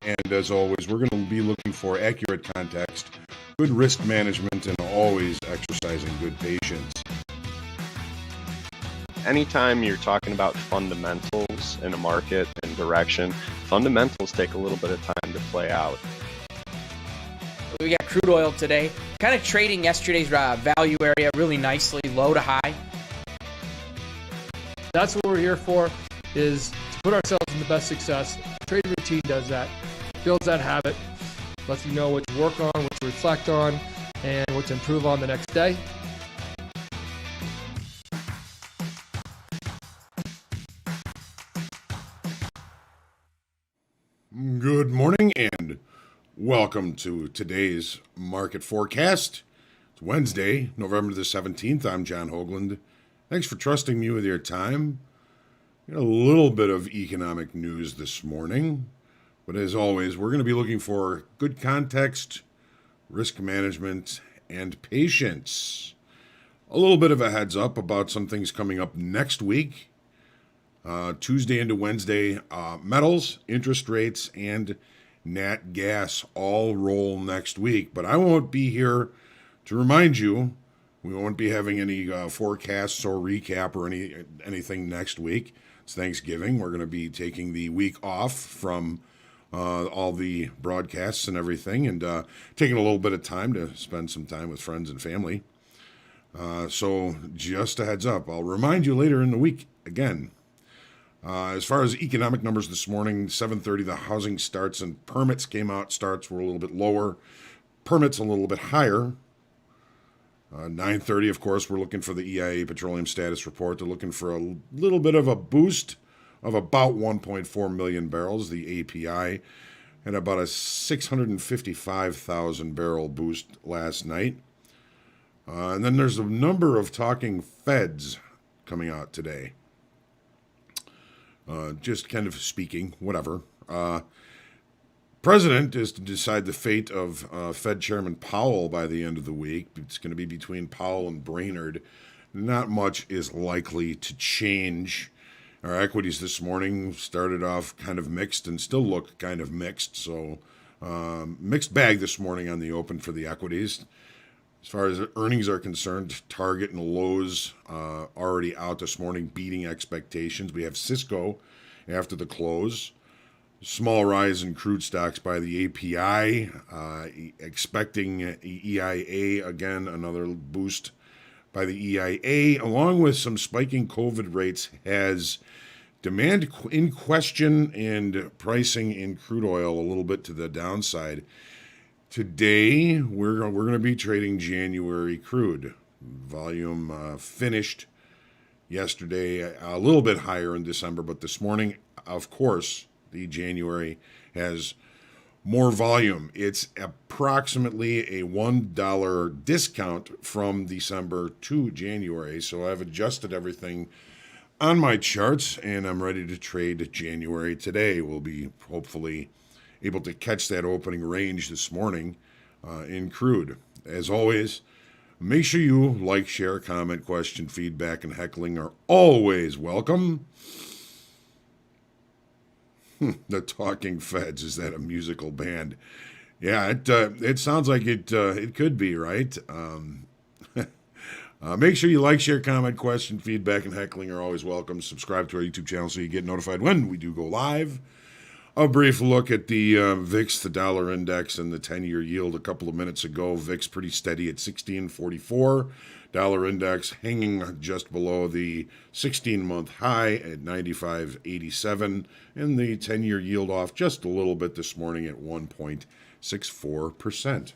And as always, we're going to be looking for accurate context, good risk management, and always exercising good patience. Anytime you're talking about fundamentals in a market and direction, fundamentals take a little bit of time to play out. We got crude oil today, kind of trading yesterday's value area really nicely, low to high. That's what we're here for, is to put ourselves in the best success. Trade routine does that, builds that habit, lets you know what to work on, what to reflect on, and what to improve on the next day. Good morning and welcome to today's market forecast. It's Wednesday, November the 17th. I'm John Hoagland. Thanks for trusting me with your time. A little bit of economic news this morning, but as always, we're going to be looking for good context, risk management, and patience. A little bit of a heads up about some things coming up next week. Tuesday into Wednesday, metals, interest rates, and nat gas all roll next week. But I won't be here to remind you. We won't be having any forecasts or recap or anything next week. It's Thanksgiving. We're going to be taking the week off from all the broadcasts and everything, and taking a little bit of time to spend some time with friends and family. So just a heads up. I'll remind you later in the week again. As far as economic numbers this morning, 7:30, the housing starts and permits came out. Starts were a little bit lower. Permits a little bit higher. 9:30, of course, we're looking for the EIA petroleum status report. They're looking for a little bit of a boost of about 1.4 million barrels. The API had about a 655,000 barrel boost last night. And then there's a number of talking feds coming out today. Just kind of speaking, whatever. President is to decide the fate of Fed Chairman Powell by the end of the week. It's going to be between Powell and Brainerd. Not much is likely to change. Our equities this morning started off kind of mixed and still look kind of mixed. So mixed bag this morning on the open for the equities. As far as earnings are concerned, Target and Lowe's already out this morning, beating expectations. We have Cisco after the close. Small rise in crude stocks by the API. Expecting EIA, again, another boost by the EIA, along with some spiking COVID rates, has demand in question and pricing in crude oil a little bit to the downside. Today, we're going to be trading January crude. Volume finished yesterday a little bit higher in December, but this morning, of course, the January has more volume. It's approximately a $1 discount from December to January, so I've adjusted everything on my charts, and I'm ready to trade January today. We'll be hopefully able to catch that opening range this morning in crude. As always, make sure you like, share, comment, question, feedback, and heckling are always welcome. The Talking Feds, is that a musical band? Yeah, it sounds like it could be, right? Make sure you like, share, comment, question, feedback, and heckling are always welcome. Subscribe to our YouTube channel so you get notified when we do go live. A brief look at the VIX, the dollar index, and the 10-year yield a couple of minutes ago. VIX pretty steady at 1644. Dollar index hanging just below the 16-month high at 95.87. And the 10-year yield off just a little bit this morning at 1.64%.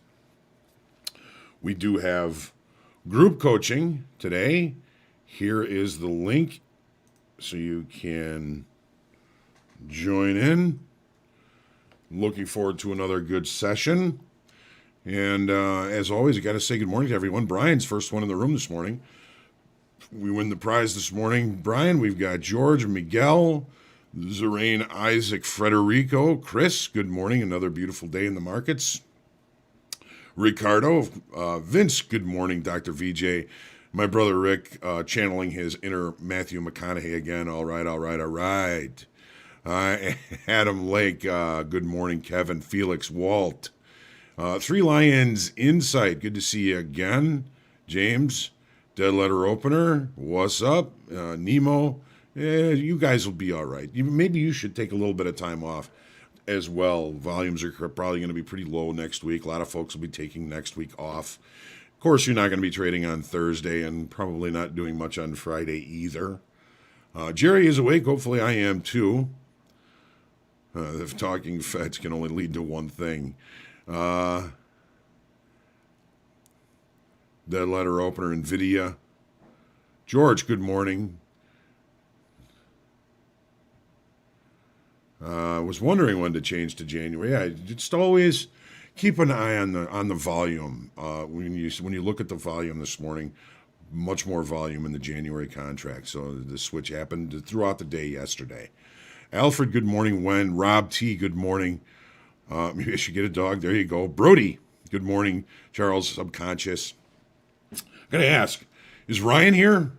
We do have group coaching today. Here is the link so you can join in. Looking forward to another good session. And as always, I got to say good morning to everyone. Brian's first one in the room this morning. We win the prize this morning. Brian, we've got George, Miguel, Zoraine, Isaac, Frederico, Chris, good morning. Another beautiful day in the markets. Ricardo, Vince, good morning. Dr. VJ, my brother Rick, channeling his inner Matthew McConaughey again. All right. Adam Lake, good morning, Kevin, Felix, Walt. Three Lions Insight, good to see you again. James, Dead Letter Opener, what's up? Nemo, you guys will be all right. Maybe you should take a little bit of time off as well. Volumes are probably going to be pretty low next week. A lot of folks will be taking next week off. Of course, you're not going to be trading on Thursday and probably not doing much on Friday either. Jerry is awake. Hopefully I am too. If talking Feds can only lead to one thing. Dead Letter Opener, NVIDIA. George, good morning. I was wondering when to change to January. I just always keep an eye on the volume. When you look at the volume this morning, much more volume in the January contract. So the switch happened throughout the day yesterday. Alfred, good morning. Wen, Rob T, good morning. Maybe I should get a dog. There you go. Brody, good morning. Charles, Subconscious. I'm going to ask, is Ryan here?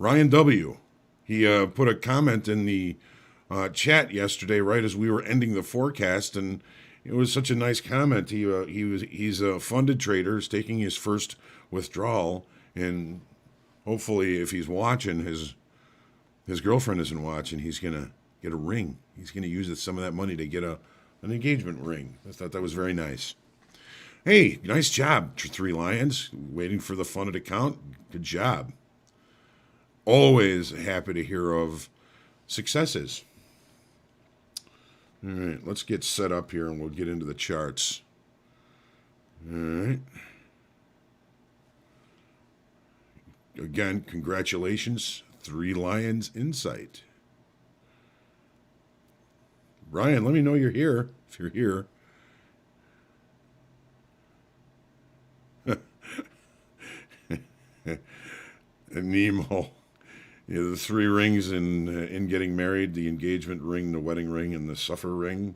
Ryan W. He put a comment in the chat yesterday right as we were ending the forecast, and it was such a nice comment. He's a funded trader. He's taking his first withdrawal, and hopefully if he's watching, his girlfriend isn't watching, he's going to get a ring. He's going to use some of that money to get an engagement ring. I thought that was very nice. Hey, nice job, Three Lions. Waiting for the funded account. Good job. Always happy to hear of successes. All right, let's get set up here and we'll get into the charts. All right. Again, congratulations, Three Lions Insight. Ryan, let me know you're here, if you're here. And Nemo, the three rings in getting married, the engagement ring, the wedding ring, and the suffer ring.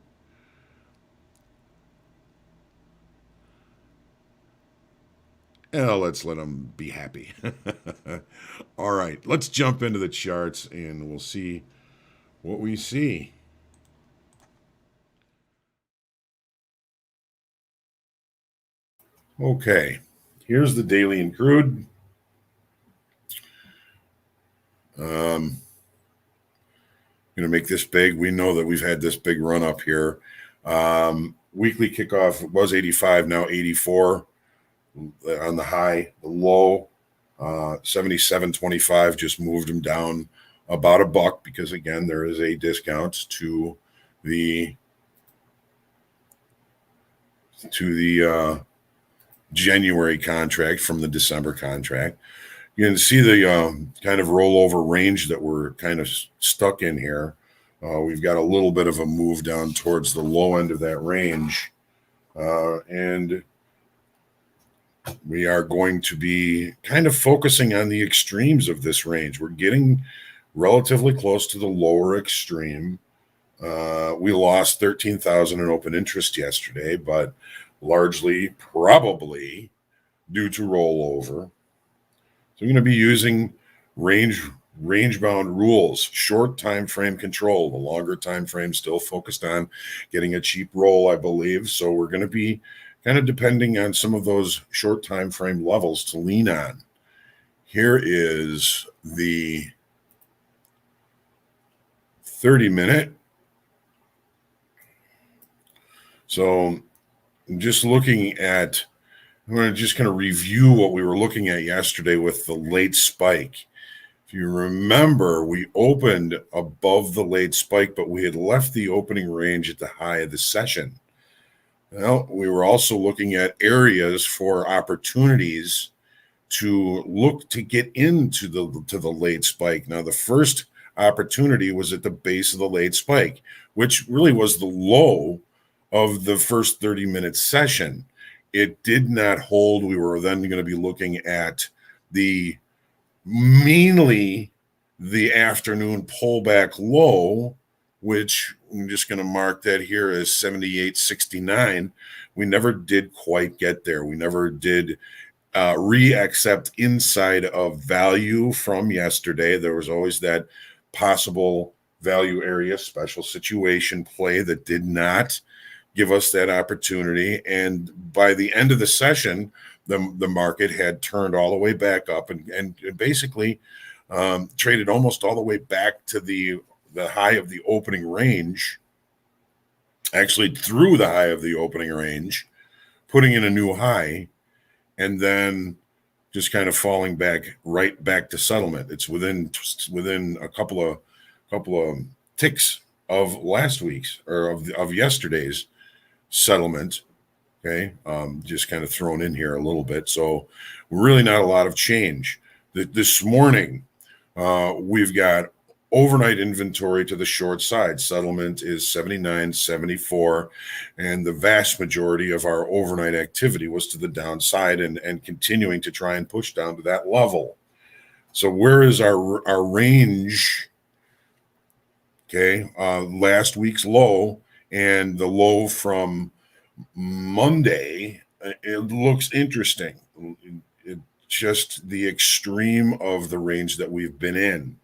Let's let them be happy. All right, let's jump into the charts and we'll see what we see. Okay, here's the daily in crude. Going to make this big. We know that we've had this big run up here. Weekly kickoff was 85, now 84 on the high. The low, 77.25, just moved them down about $1 because, again, there is a discount to the January contract from the December contract. You can see the kind of rollover range that we're kind of stuck in here. We've got a little bit of a move down towards the low end of that range. And we are going to be kind of focusing on the extremes of this range. We're getting relatively close to the lower extreme. We lost 13,000 in open interest yesterday, but largely probably due to rollover. So I'm going to be using range-bound rules, short time frame control. The longer time frame still focused on getting a cheap roll, I believe. So we're going to be kind of depending on some of those short time frame levels to lean on. Here is the 30-minute. So I'm just looking at, I'm just going to review what we were looking at yesterday with the late spike. If you remember, we opened above the late spike, but we had left the opening range at the high of the session. Well, we were also looking at areas for opportunities to look to get into the late spike. Now, the first opportunity was at the base of the late spike, which really was the low of the first 30-minute session. It did not hold. We were then going to be looking at mainly the afternoon pullback low, which I'm just going to mark that here as 78.69. We never did quite get there. We never did re-accept inside of value from yesterday. There was always that possible value area special situation play that did not give us that opportunity. And by the end of the session, the market had turned all the way back up and basically traded almost all the way back to the high of the opening range, actually through the high of the opening range, putting in a new high, and then just kind of falling back right back to settlement. It's within a couple of ticks of last week's or of yesterday's settlement. Okay, just kind of thrown in here a little bit. So really not a lot of change. This morning, we've got overnight inventory to the short side. Settlement is 79.74, and the vast majority of our overnight activity was to the downside and continuing to try and push down to that level. So where is our range? Okay, last week's low and the low from Monday, it looks interesting. Just the extreme of the range that we've been in.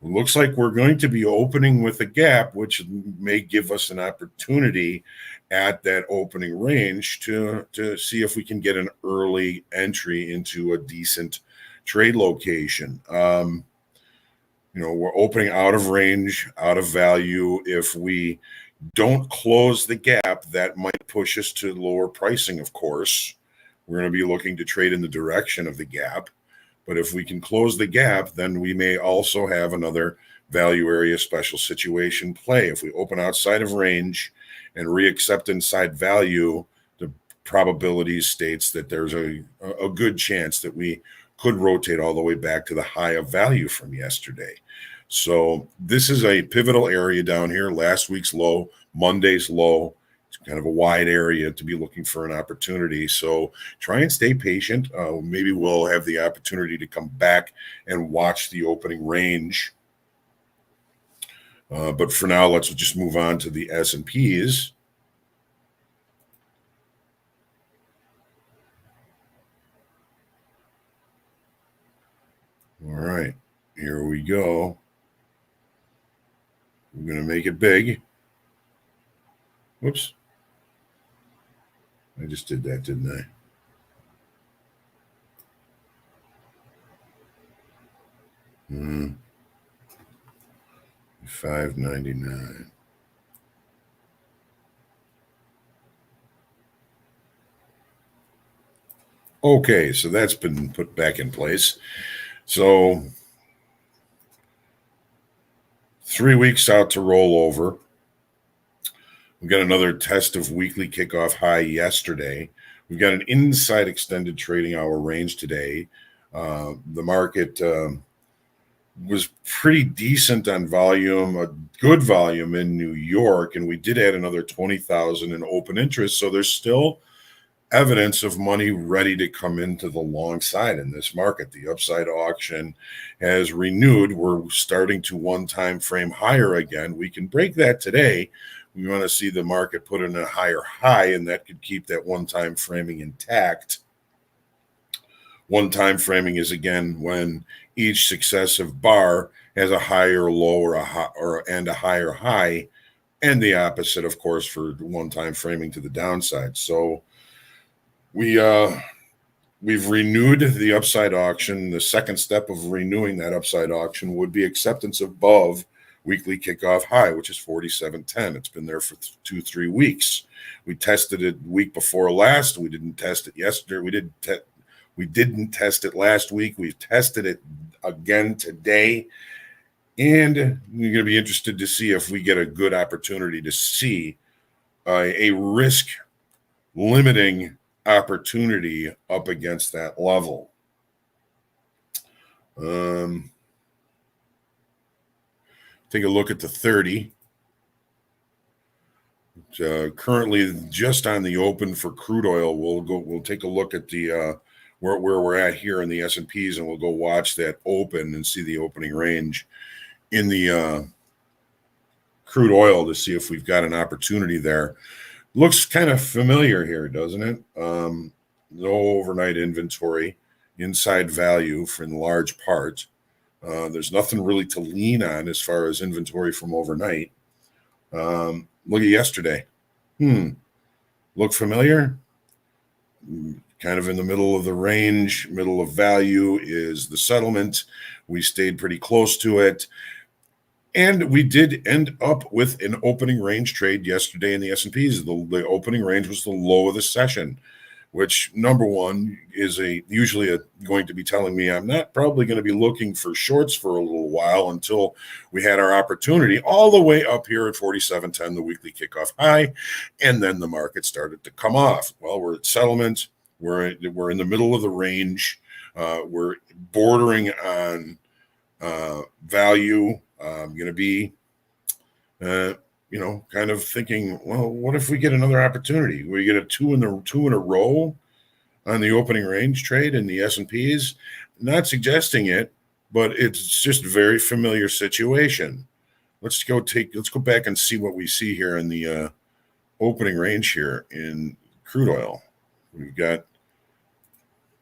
Looks like we're going to be opening with a gap, which may give us an opportunity at that opening range to see if we can get an early entry into a decent trade location. We're opening out of range, out of value. If we don't close the gap, that might push us to lower pricing, of course. We're going to be looking to trade in the direction of the gap. But if we can close the gap, then we may also have another value area special situation play. If we open outside of range and reaccept inside value, the probability states that there's a good chance that we could rotate all the way back to the high of value from yesterday. So this is a pivotal area down here. Last week's low, Monday's low. It's kind of a wide area to be looking for an opportunity. So try and stay patient. Maybe we'll have the opportunity to come back and watch the opening range. But for now, let's just move on to the S&Ps. All right, here we go. We're going to make it big. Whoops. I just did that, didn't I? $5.99. Okay, so that's been put back in place. So 3 weeks out to roll over. We got another test of weekly kickoff high yesterday. We've got an inside extended trading hour range today. The market was pretty decent on volume, a good volume in New York, and we did add another 20,000 in open interest. So there's still evidence of money ready to come into the long side in this market. The upside auction has renewed. We're starting to one time frame higher again. We can break that today. We want to see the market put in a higher high, and that could keep that one time framing intact. One time framing is again when each successive bar has a higher low or a higher high, and the opposite, of course, for one time framing to the downside. So we've renewed the upside auction. The second step of renewing that upside auction would be acceptance above weekly kickoff high, which is 47.10. It's been there for 2-3 weeks. We tested it week before last. We didn't test it yesterday. We didn't test it last week. We've tested it again today. And you're going to be interested to see if we get a good opportunity to see a risk limiting opportunity up against that level. Take a look at the 30. Currently just on the open for crude oil. We'll take a look at the where we're at here in the S&Ps, and we'll go watch that open and see the opening range in the crude oil to see if we've got an opportunity there. Looks kind of familiar here, doesn't it? No overnight inventory, inside value for in large part. There's nothing really to lean on as far as inventory from overnight. Look at yesterday. Look familiar? Kind of in the middle of the range, middle of value is the settlement. We stayed pretty close to it. And we did end up with an opening range trade yesterday in the S&Ps. The opening range was the low of the session, which number one is usually going to be telling me I'm not probably going to be looking for shorts for a little while until we had our opportunity all the way up here at 47.10, the weekly kickoff high, and then the market started to come off. Well, we're at settlement. We're in the middle of the range. We're bordering on value. I'm going to be, kind of thinking, well, what if we get another opportunity? We get a two in a row on the opening range trade in the S&Ps. Not suggesting it, but it's just a very familiar situation. Let's go back and see what we see here in the opening range here in crude oil. We've got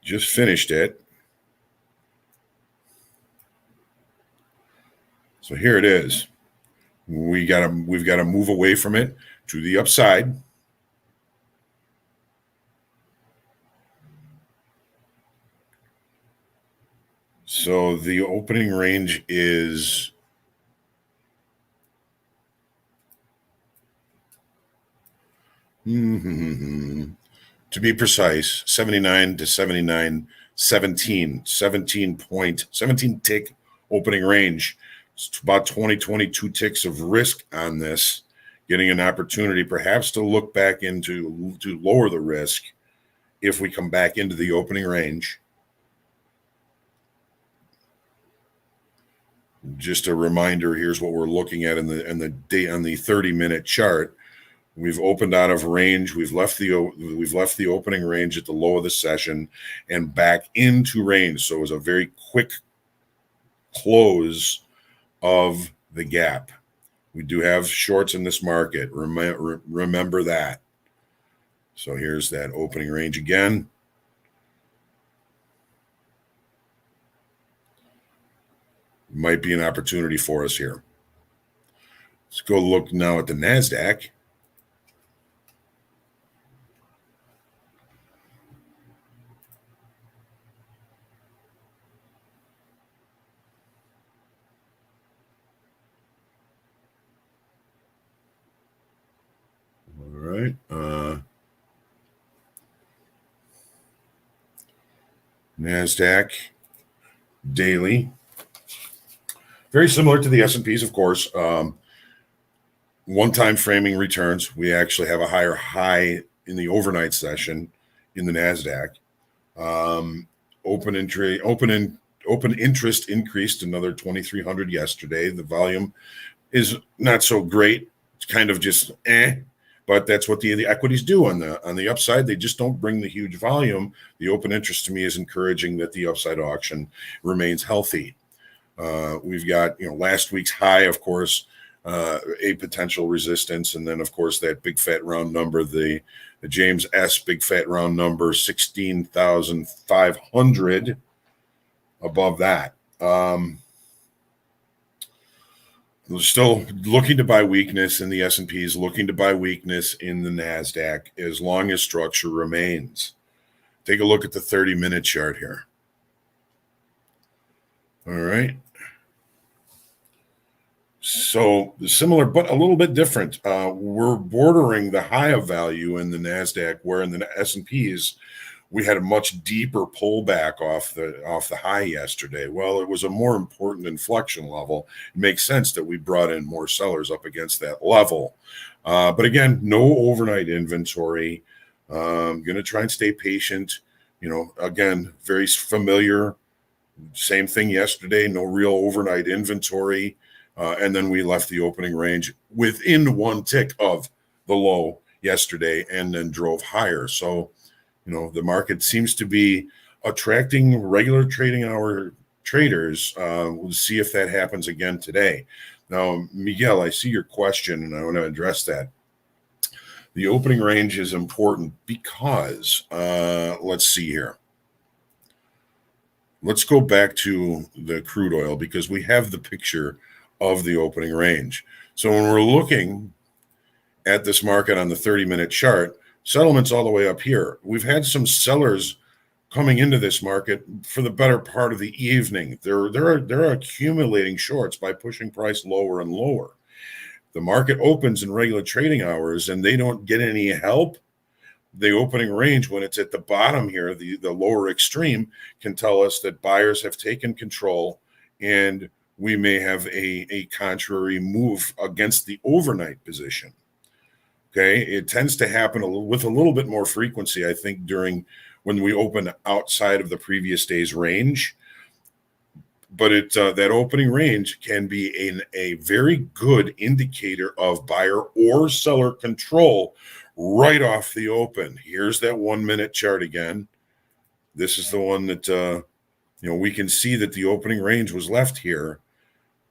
just finished it. So here it is. We've got to move away from it to the upside. So the opening range is to be precise, 79 to 79, 17 tick opening range. It's about 22 ticks of risk on this, getting an opportunity perhaps to look back to lower the risk if we come back into the opening range. Just a reminder, here's what we're looking at on the 30-minute chart. We've opened out of range. We've left the opening range at the low of the session and back into range. So it was a very quick close of the gap. We do have shorts in this market. Remember that. So here's that opening range again. Might be an opportunity for us here. Let's go look now at the Nasdaq. All right. Nasdaq daily. Very similar to the S&Ps, of course. One-time framing returns. We actually have a higher high in the overnight session in the Nasdaq. Open interest increased another 2,300 yesterday. The volume is not so great. It's kind of just but that's what the equities do on the upside. They just don't bring the huge volume. The open interest to me is encouraging that the upside auction remains healthy. We've got last week's high, of course, a potential resistance, and then of course that big fat round number, the James S big fat round number, 16,500 above that. Still looking to buy weakness in the S&Ps, looking to buy weakness in the Nasdaq as long as structure remains. Take a look at the 30-minute chart here. All right. So similar, but a little bit different. We're bordering the high of value in the Nasdaq, where in the S&Ps we had a much deeper pullback off the high yesterday. Well, it was a more important inflection level. It makes sense that we brought in more sellers up against that level. But again, no overnight inventory. I'm going to try and stay patient. Again, very familiar. Same thing yesterday. No real overnight inventory. And then we left the opening range within one tick of the low yesterday and then drove higher. So, the market seems to be attracting regular trading hour traders. We'll see if that happens again today. Now, Miguel, I see your question and I want to address that. The opening range is important because, let's see here. let's go back to the crude oil because we have the picture of the opening range. So when we're looking at this market on the 30-minute chart, settlements all the way up here. We've had some sellers coming into this market for the better part of the evening. They're accumulating shorts by pushing price lower and lower. The market opens in regular trading hours and they don't get any help. The opening range, when it's at the bottom here, the lower extreme, can tell us that buyers have taken control and we may have a contrary move against the overnight position. Okay, it tends to happen with a little bit more frequency, I think, during when we open outside of the previous day's range. But that opening range can be a very good indicator of buyer or seller control right off the open. Here's that 1 minute chart again. This is the one that we can see that the opening range was left here.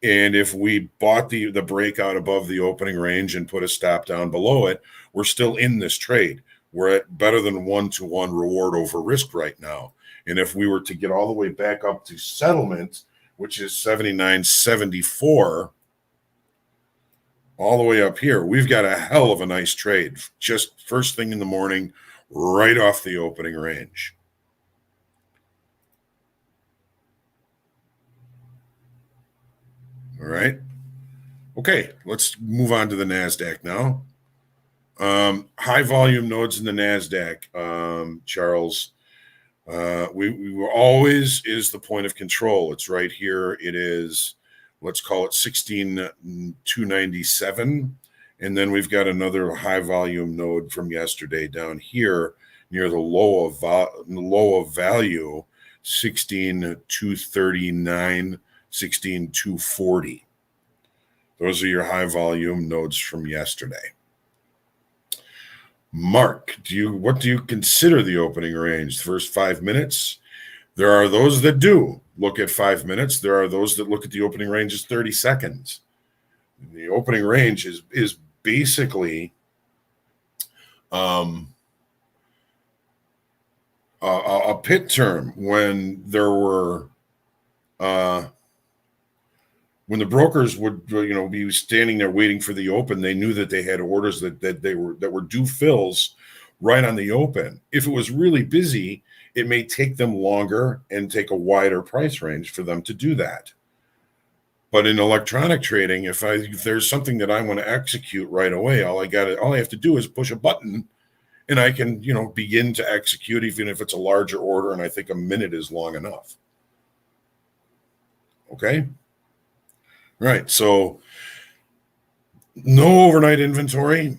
And if we bought the breakout above the opening range and put a stop down below it, we're still in this trade. We're at better than 1-to-1 reward over risk right now. And if we were to get all the way back up to settlement, which is 79.74, all the way up here, we've got a hell of a nice trade. Just first thing in the morning, right off the opening range. All right. Okay, let's move on to the Nasdaq now. High volume nodes in the Nasdaq, Charles. We were always is the point of control. It's right here. It is, let's call it 16,297. And then we've got another high volume node from yesterday down here near the low of value, 16,239. 16,240. Those are your high volume nodes from yesterday. Mark, what do you consider the opening range? The first 5 minutes? There are those that do look at 5 minutes. There are those that look at the opening range as 30 seconds. The opening range is basically a pit term when there were when the brokers would be standing there waiting for the open. They knew that they had orders that were due fills right on the open. If it was really busy, it may take them longer and take a wider price range for them to do that. But in electronic trading, if there's something that I want to execute right away, all I have to do is push a button and I can begin to execute, even if it's a larger order, and I think a minute is long enough. Okay. Right. So no overnight inventory,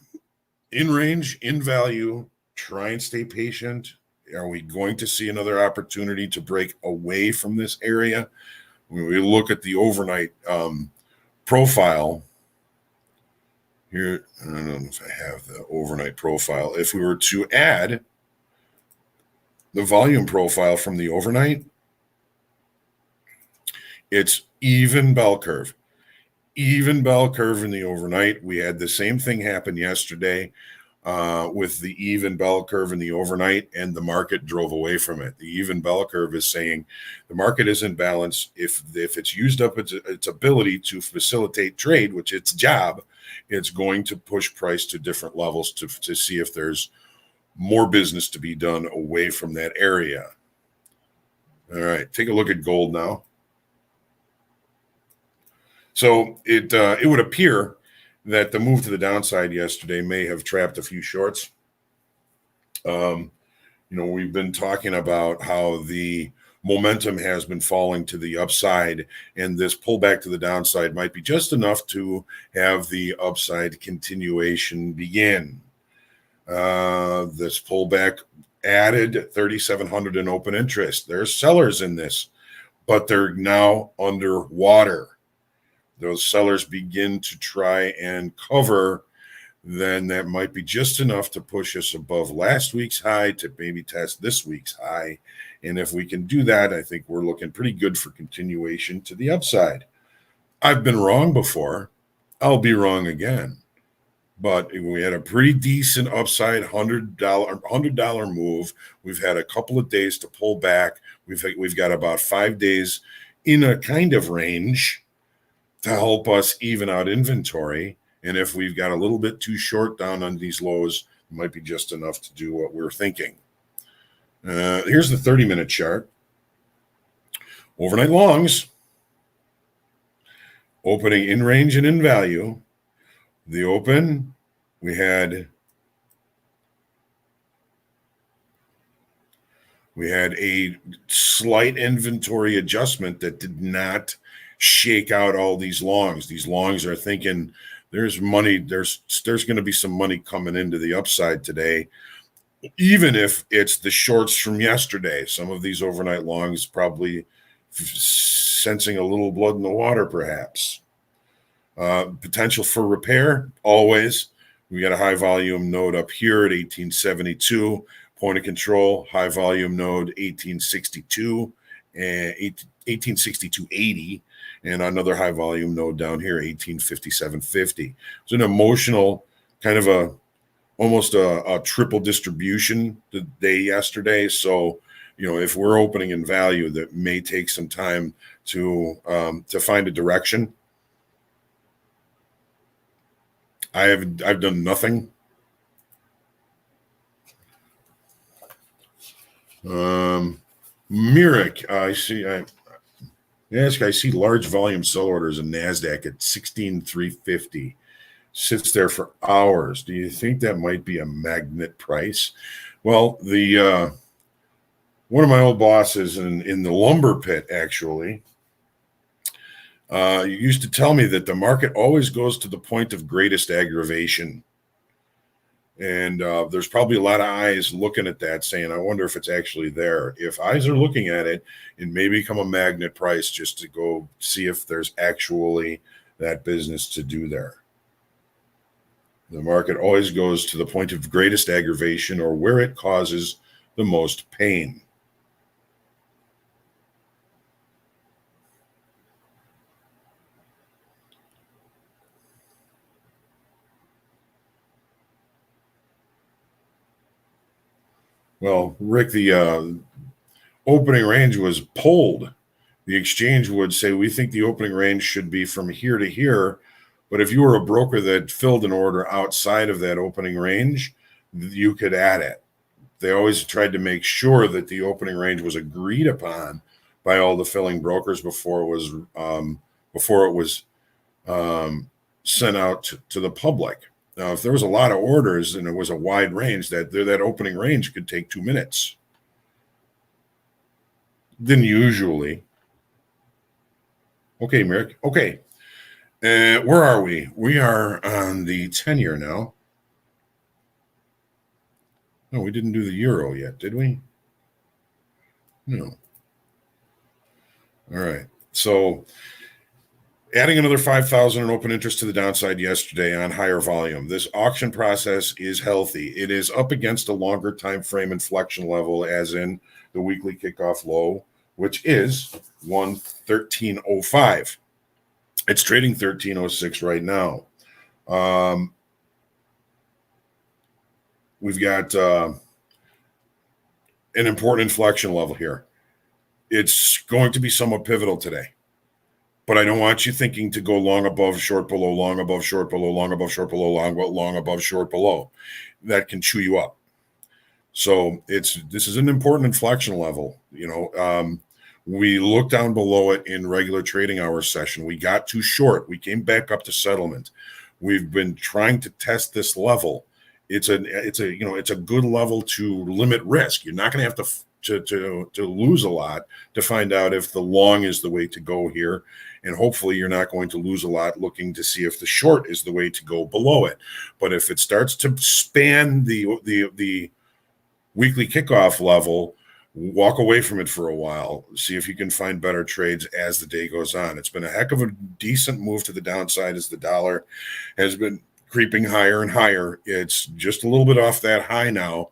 in range, in value. Try and stay patient. Are we going to see another opportunity to break away from this area? When we look at the overnight profile here, I don't know if I have the overnight profile. If we were to add the volume profile from the overnight, it's even bell curve. Even bell curve in the overnight. We had the same thing happen yesterday with the even bell curve in the overnight, and the market drove away from it. The even bell curve is saying the market is in balance. If it's used up its ability to facilitate trade, which its job, it's going to push price to different levels to see if there's more business to be done away from that area. All right, take a look at gold now. So it would appear that the move to the downside yesterday may have trapped a few shorts. We've been talking about how the momentum has been falling to the upside, and this pullback to the downside might be just enough to have the upside continuation begin. This pullback added 3,700 in open interest. There's sellers in this, but they're now underwater. Those sellers begin to try and cover, then that might be just enough to push us above last week's high to maybe test this week's high. And if we can do that, I think we're looking pretty good for continuation to the upside. I've been wrong before. I'll be wrong again. but we had a pretty decent upside $100 move. We've had a couple of days to pull back. We've got about 5 days in a kind of range to help us even out inventory. And if we've got a little bit too short down on these lows, it might be just enough to do what we're thinking. Here's the 30-minute chart. Overnight longs, opening in range and in value. The open, we had a slight inventory adjustment that did not shake out all these longs. These longs are thinking there's money, there's going to be some money coming into the upside today, even if it's the shorts from yesterday. Some of these overnight longs probably sensing a little blood in the water, perhaps. Potential for repair, always. We got a high volume node up here at 1872. Point of control, high volume node 1862 and 1862.80, and another high volume node down here 1857.50. It's an emotional kind of almost a triple distribution the day yesterday. So, if we're opening in value, that may take some time to find a direction. I've done nothing. Myrick, I see large volume sell orders in Nasdaq at 16,350. Sits there for hours. Do you think that might be a magnet price? Well, the one of my old bosses in the lumber pit actually used to tell me that the market always goes to the point of greatest aggravation. And there's probably a lot of eyes looking at that saying, I wonder if it's actually there. If eyes are looking at it, it may become a magnet price just to go see if there's actually that business to do there. The market always goes to the point of greatest aggravation or where it causes the most pain. Well, Rick, the opening range was pulled. The exchange would say, we think the opening range should be from here to here. But if you were a broker that filled an order outside of that opening range, you could add it. They always tried to make sure that the opening range was agreed upon by all the filling brokers before it was sent out to the public. Now, if there was a lot of orders and it was a wide range, that opening range could take 2 minutes. Then usually. Okay, Merrick. Okay. Where are we? We are on the 10-year now. No, we didn't do the euro yet, did we? No. All right. So adding another 5,000 in open interest to the downside yesterday on higher volume. This auction process is healthy. It is up against a longer time frame inflection level, as in the weekly kickoff low, which is 113.05. It's trading 13.06 right now. We've got an important inflection level here. It's going to be somewhat pivotal today. But I don't want you thinking to go long above, short below, long above, short below, long above, short below, long above, short below. That can chew you up. So this is an important inflection level. We looked down below it in regular trading hour session. We got too short. We came back up to settlement. We've been trying to test this level. It's a good level to limit risk. You're not going to have to lose a lot to find out if the long is the way to go here. And hopefully you're not going to lose a lot looking to see if the short is the way to go below it. But if it starts to span the weekly kickoff level, walk away from it for a while. See if you can find better trades as the day goes on. It's been a heck of a decent move to the downside as the dollar has been creeping higher and higher. It's just a little bit off that high now.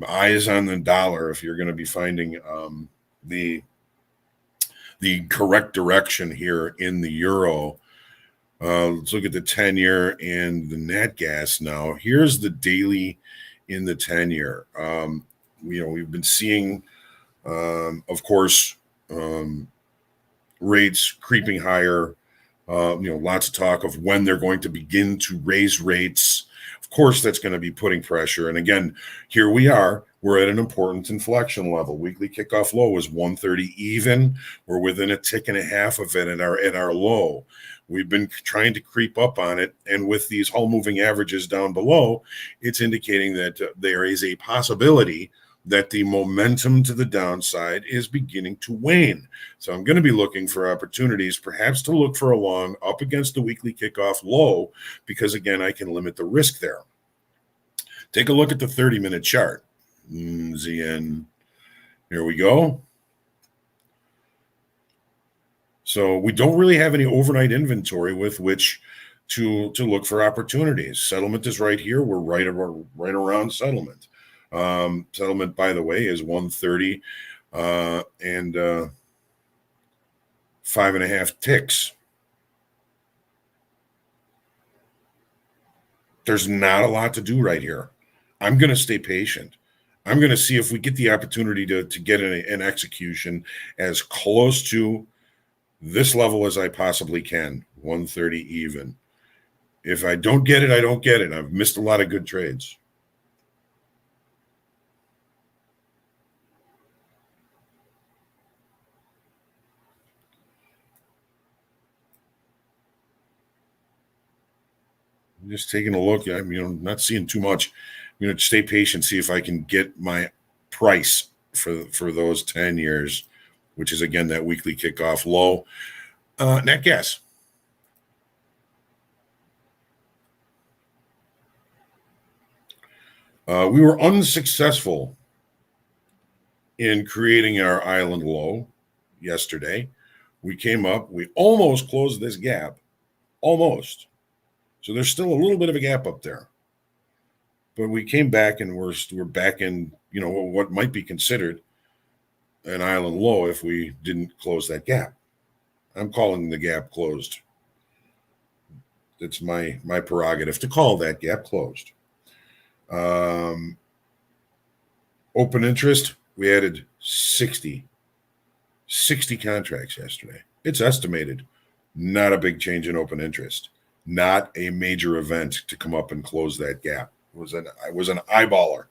Eyes on the dollar if you're going to be finding the correct direction here in the euro. Let's look at the 10-year and the nat gas now. Here's the daily in the 10-year. We've been seeing, of course, rates creeping higher. Lots of talk of when they're going to begin to raise rates. Of course, that's going to be putting pressure. And again, here we are. We're at an important inflection level. Weekly kickoff low is 130 even. We're within a tick and a half of it at our low. We've been trying to creep up on it, and with these whole moving averages down below, it's indicating that there is a possibility that the momentum to the downside is beginning to wane. So I'm going to be looking for opportunities, perhaps to look for a long up against the weekly kickoff low, because again, I can limit the risk there. Take a look at the 30-minute chart. ZN, here we go. So we don't really have any overnight inventory with which to look for opportunities. Settlement is right here. We're right around settlement. Settlement, by the way, is 130 and 5.5 ticks. There's not a lot to do right here. I'm going to stay patient. I'm going to see if we get the opportunity to get an execution as close to this level as I possibly can, 130 even. If I don't get it, I don't get it. I've missed a lot of good trades. I'm just taking a look. I'm not seeing too much. I'm going to stay patient, see if I can get my price for those 10 years, which is, again, that weekly kickoff low. Nat gas. We were unsuccessful in creating our island low yesterday. We came up. We almost closed this gap. Almost. So there's still a little bit of a gap up there. But we came back and we're back in, what might be considered an island low if we didn't close that gap. I'm calling the gap closed. It's my prerogative to call that gap closed. Open interest, we added 60 contracts yesterday. It's estimated. Not a big change in open interest. Not a major event to come up and close that gap. It was an eyeballer.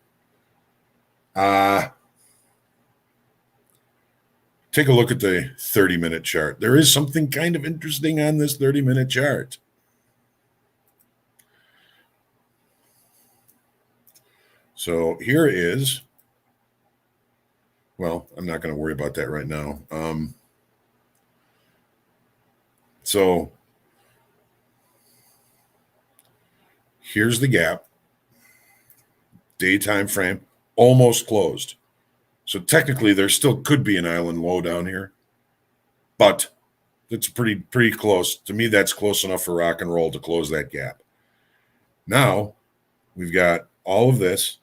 Take a look at the 30-minute chart. There is something kind of interesting on this 30-minute chart. So here is, well, I'm not going to worry about that right now. So here's the gap. Daytime frame, almost closed. So technically, there still could be an island low down here, but it's pretty close. To me, that's close enough for rock and roll to close that gap. Now, we've got all of this.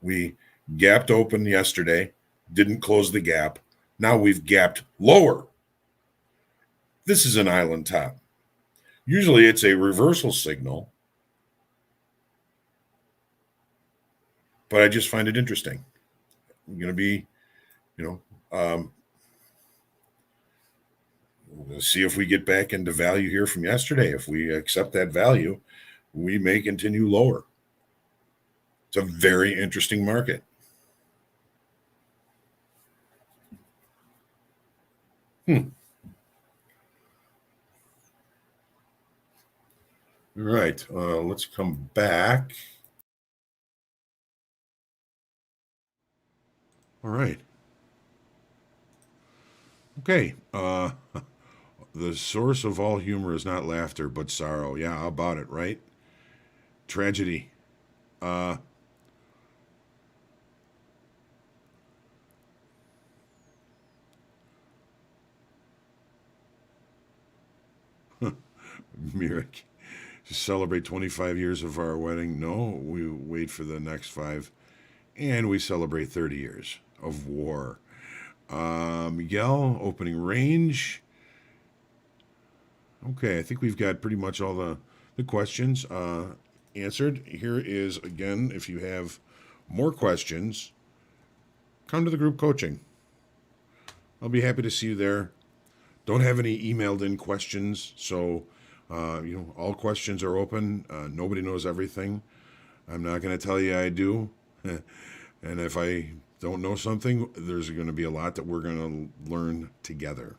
We gapped open yesterday, didn't close the gap. Now we've gapped lower. This is an island top. Usually it's a reversal signal, but I just find it interesting. I'm going to be, we'll see if we get back into value here from yesterday. If we accept that value, we may continue lower. It's a very interesting market. All right, let's come back. All right. Okay. The source of all humor is not laughter, but sorrow. Yeah, how about it, right? Tragedy. Mirek, to celebrate 25 years of our wedding. No, we wait for the next 5. And we celebrate 30 years of war. Miguel, opening range. Okay, I think we've got pretty much all the questions answered. Here is, again, if you have more questions, come to the group coaching. I'll be happy to see you there. Don't have any emailed in questions, so all questions are open. Nobody knows everything. I'm not going to tell you I do. And if I don't know something, there's going to be a lot that we're going to learn together.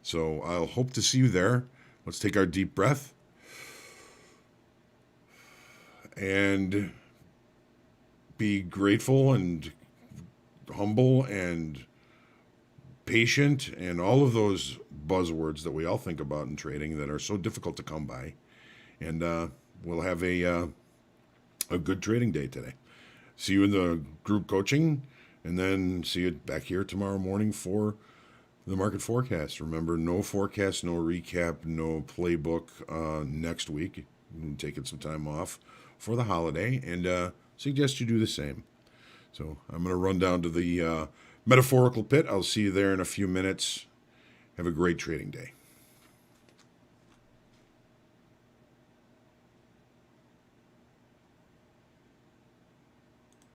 So I'll hope to see you there. Let's take our deep breath and be grateful and humble and patient and all of those buzzwords that we all think about in trading that are so difficult to come by. And we'll have a good trading day today. See you in the group coaching, and then see you back here tomorrow morning for the market forecast. Remember, no forecast, no recap, no playbook next week. I'm taking some time off for the holiday, and suggest you do the same. So I'm going to run down to the metaphorical pit. I'll see you there in a few minutes. Have a great trading day.